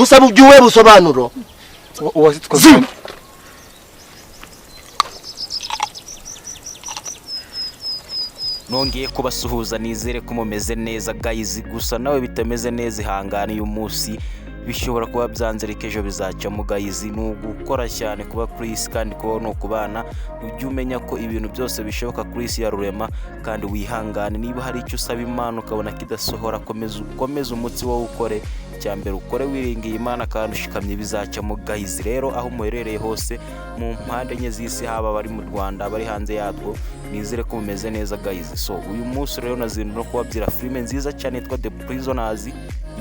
ngusaba ubyuwe busobanuro uwazitwa nongeye kubasuhuza nizere ko mumeze neza guys gusa nawe bitameze neza ihangane uyu munsi bishobora kuba byanzereka ejo bizacamo guys ni gukora cyane kuba kuri isi kandi kuba no kubana ujye umenya ko ibintu byose bishoboka kuri isi ya rurema kandi wihangane niba hari icyo usaba Imana ukabona kidasohora komeza umutsi wowe ukore cyambere ukore wiringiye Imana kandi ushikamye bizacamo guys rero aho muherereye hose mu mpande enye z'isi haba bari mu Rwanda bari hanze yatwo nizere ko mumeze neza guys so uyu munsi rero nazindu no kubabyira filime nziza cyane yitwa The Prisoners.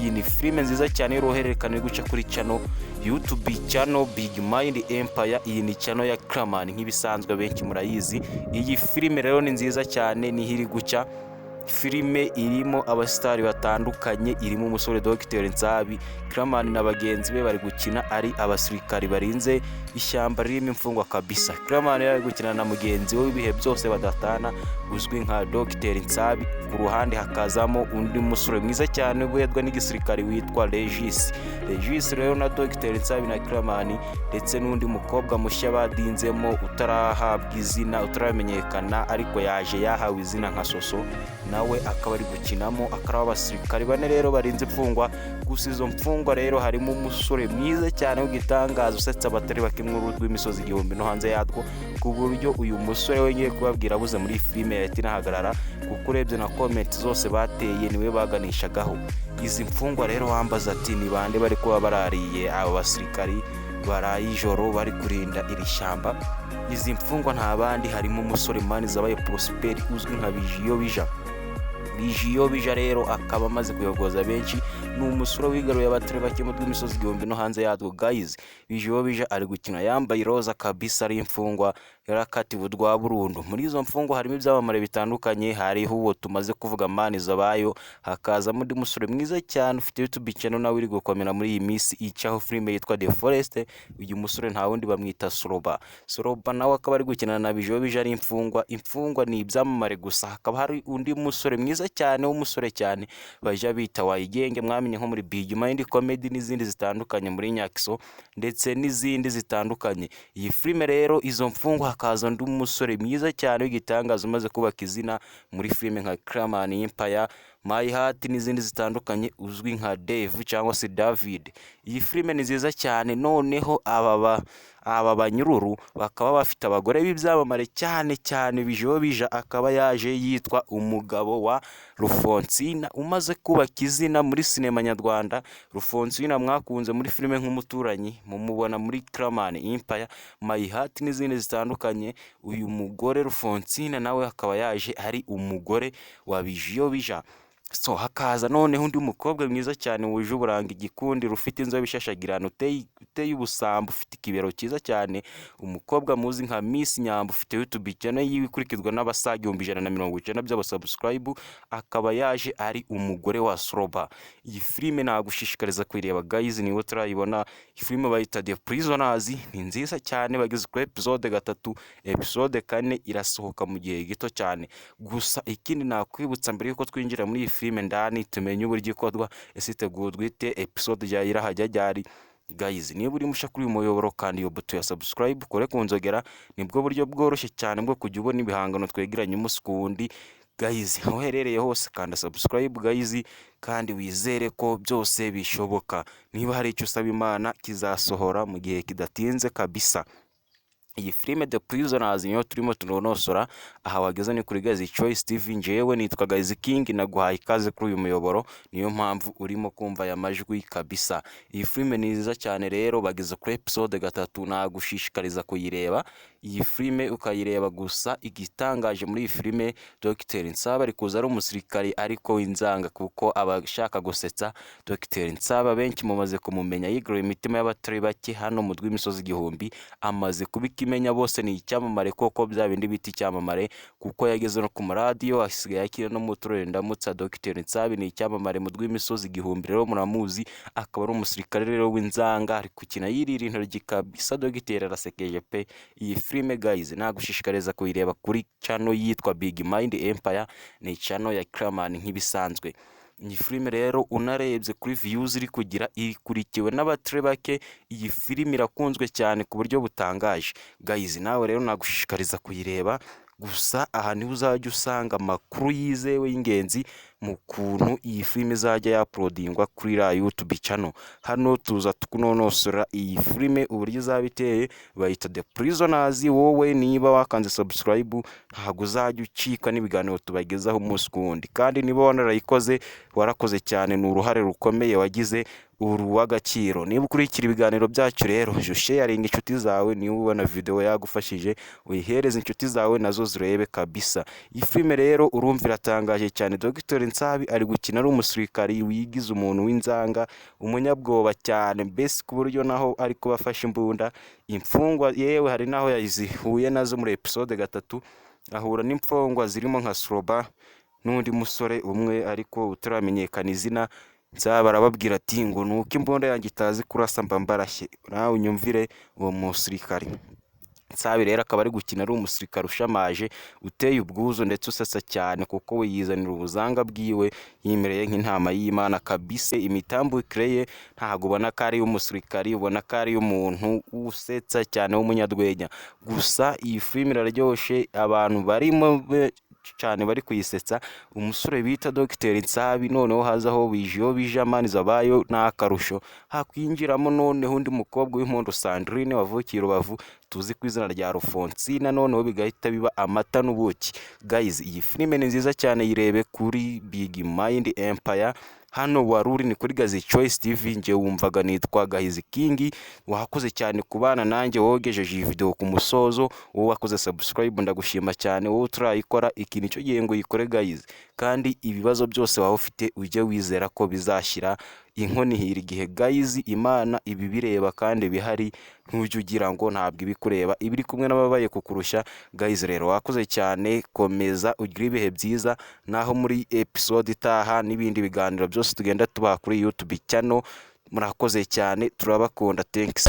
Iyi ni filime nziza cyane y'uruhererekane guca kuri channel YouTube channel Big Mind Empire. Iyi ni channel ya Kraman nk'ibisanzwe benshi murayizi. Iyi filime rero ni nziza cyane ni hiri guca filime irimo abastari batandukanye, irimo umusore Dr Nsabi Kraman na bagenzi be bari gukina ari abasirikari barinze ishyamba ririmo imfungwa kabisa. Kraman yari gukina na mugenzi we ibihe byose badatana uzwi nka Dr Nsabi. Ku ruhande hakazamo undi musore mwiza cyane wedwa n'igisirikari witwa Regis rero na Dr Nsabi na Kraman ndetse n'undi mukobwa mushya badinzemo utarahabwa izina utaramenyekana ariko yaje yahawe izina nka Soso nawe akaba ari gukinamo akaraba abasirikari bane rero barinze imfungwa. Gusa izo mfungwa rero harimo umusore mwiza cyane w'igitangaza usetsa abatari bakimwe rw'imisozi igihumbi no hanze yatwo ku buryo uyu musore wenyine kubabwira abuze muri filime yahita inahagarara kuko urebye na comment zose bateye niwe baganishagaho. Izi mfungwa rero wambaza ati ni bande bari kuba barariye abo basirikari baraye ijoro bari kurinda iri shyamba. Izi mfungwa nta bandi harimo umusore mani zabaye Prosper uzwi nka Bijiyo bija rero akaba amaze kuyogoza benshi ni umusore wigaruye abatari bake mu rw'imisozi igihumbi no hanze yatwo guys. Bijiyo bija ari gukina yambaye roza kabisa ari imfungwa yarakatiwe rwa burundu. Muri izo mfungwa harimo ibyamamare bitandukanye, hariho uwo tumaze kuvuga mani zabayo, hakaza muri musore mwiza cyane ufite YouTube channel nawe uri gukomera muri iyi minsi icaho filime yitwa The Forest. Uyu musore nta wundi bamwita Soroba nawe akaba ari gukina na Bijiyo bija ari imfungwa ni ibyamamare gusa. Hakaba hari undi musore mwiza cyane w'umusore cyane baje bita Wayigenge mwamenye nko muri Big Mind Comedy n'izindi zitandukanye muri Nyakiso ndetse n'izindi zitandukanye. Iyi filime rero izo mfungwa hakaza undi umusore mwiza cyane w'igitangaza umaze kubaka izina muri filime nka Kraman Empire, My Heart n'izindi zitandukanye uzwi nka Dave cyangwa se David. Iyi filime ni nziza cyane noneho aba banyururu bakaba bafite abagore b'ibyamamare cyane Bijiyo bija akaba yaje yitwa umugabo wa Rufonsina umaze kubaka izina muri sinema nyarwanda. Rufonsina mwakunze muri filime nk'umuturanyi mumubona muri Kraman Empire, My Heart n'izindi zitandukanye. Uyu mugore Rufonsina nawe akaba yaje ari umugore wa Bijiyo bija. So hakaza noneho undi mukobwa mwiza cyane wuje uburanga igikundi rufite inzobe ishashagirana uteye ubusambo ufite ikibero cyiza cyane, umukobwa muzi nka Miss Nyambo ufite YouTube channel yiwe ikurikizwa n'abasaga 190 by'abasubscribe akaba yaje ari umugore wa Soroba. Iyi filime nagushishikariza kwireba guys niwe turayibona. Filime bayita The Prisoners ni nziza cyane bageze ku episode 3, episode 4 irasohoka mu gihe gito cyane. Gusa ikindi nakwibutsa mbere yuko twinjira muri filime ndani tumenye uburyo ikodwa isitegurwa ite episode ya irahajya ryari guys. Niba uri musha kuri umuyoboro kandi iyo buto ya subscribe kore kunzogera nibwo buryo bworoshye cyane bwo kujya ubona ibihangano twegeranye umunsi ku wundi guys. Aho herereye hose kanda subscribe guys kandi wizere ko byose bishoboka. Niba hari icyo usaba Imana kizasohora mu gihe kidatinze kabisa. Iyi filime The Prisoners niyo turimo tunonosora aha wageze ni kuri Guys Choice TV. Njewe nitwa Guys King naguhaye ikaze kuri uyu muyoboro niyo mpamvu urimo kumva ya majwi kabisa. Iyi filime ni nziza cyane rero bageze kuri episode 3 nagushishikariza kuyireba. Iyi filime ukayireba gusa igitangaje muri iyi filime Dr Nsabi ari kuza ari umusirikari ariko w'inzanga kuko abashaka gusetsa Dr Nsabi benshi mumaze kumumenya yigroye imitima y'abatari bake hano mu rw'imisozi igihumbi amaze kubikimenya bose ni icyamamare koko bya bindi biti icyamamare kuko yageze no ku radio asigaye akira no mu turere ndamutsa Dr Nsabi ni icyamamare mu rw'imisozi igihumbi rero muramuzi akaba ari umusirikare rero w'inzanga ari kukina yirira intoryi kabisa. Dr arasekeje pe. Iyi filime guys nagushishikariza kuyireba kuri channel yitwa Big Mind Empire, ni channel ya Kraman nk'ibisanzwe. iyi filime rero unarebye kuri views iri kugira ikurikiwe n'abatari bake, iyi filime irakunzwe cyane ku buryo butangaje guys. Nawe rero nagushishikariza kuyireba, gusa aha niho uzajya usanga amakuru yizewe y'ingenzi mu kuntu iyi filime izajya yaprodingwa kuri la YouTube channel. Hano tuza tukunonosora iyi filime uburyo izaba iteye, bayita The Prisoners. Wowe niba wakanze subscribe ntago uzajya ucika n'ibiganiro tubagezaho umunsi ku wundi, kandi niba wanarayikoze warakoze cyane, ni uruhare rukomeye wagize uruw'agaciro. Niba ukurikira ibiganiro byacu rero sharing inshuti zawe, niba ubona video yagufashije uyihereze inshuti zawe nazo zirebe kabisa. Iyi filime rero urumva iratangaje cyane. Dr Nsabi ari gukina ari umusirikari wigize umuntu w'inzanga, umunyabwoba cyane mbese ku buryo naho ari kubafasha imbunda imfungwa, yewe hari naho yazihuye nazo muri episode 3, ahura n'imfungwa zirimo nka Sloba n'undi musore umwe ariko utaramenyekana izina. Nzaba arababwira ati ngo nuko imbunda yanjye itazi kurasa mbambarashye, nawe unyumvire uwo musirikari. Nsabi rero akaba ari gukina ari umusirikare ushamaje, uteye ubwuzu ndetse usasa cyane, kuko we yizanira ubuzanga bwiwe yimereye nk'intama y'Imana kabisa. Imitambukire ye ntago ubona ko ari umusirikari, ubona ko ari umuntu usetsa cyane w'umunyadwenya. Gusa iyi filime iraryoshe, abantu barimo cyane bari kuyisetsa. Umusore bita Dr Nsabi noneho hazaho bijamani zabayo n'akarusho, hakwinjiramo noneho undi mukobwa w'impundu Sandrine wavukiye Rubavu tuzi ku izina rya Rufonsina, noneho bigahita biba amata n'ubuki. Guys, iyi filime ni nziza cyane, yirebe kuri Big Mind Empire. Hano waruri ni kuri Gazi Choice TV, nje wumvaga nitwa Gahizi King. Wakoze cyane kubana nanjye, wogejeje iyi video ku musozo. Wowe wakoze subscribe ndagushima cyane, wowe turayikora iki nico gihe ngo yikore guys. Kandi ibibazo byose waho ufite ujye wizera ko bizashira inkoni hira igihe guys. Imana ibi bireba kandi bihari, ntujye ugira ngo ntabwo ibikureba, ibiri kumwe n'ababaye kukurusha guys. Rero wakoze cyane, komeza ugire ibihe byiza, naho muri episode itaha n'ibindi biganiro byose tugenda tubaha kuri YouTube channel. Murakoze cyane, turabakunda, thanks.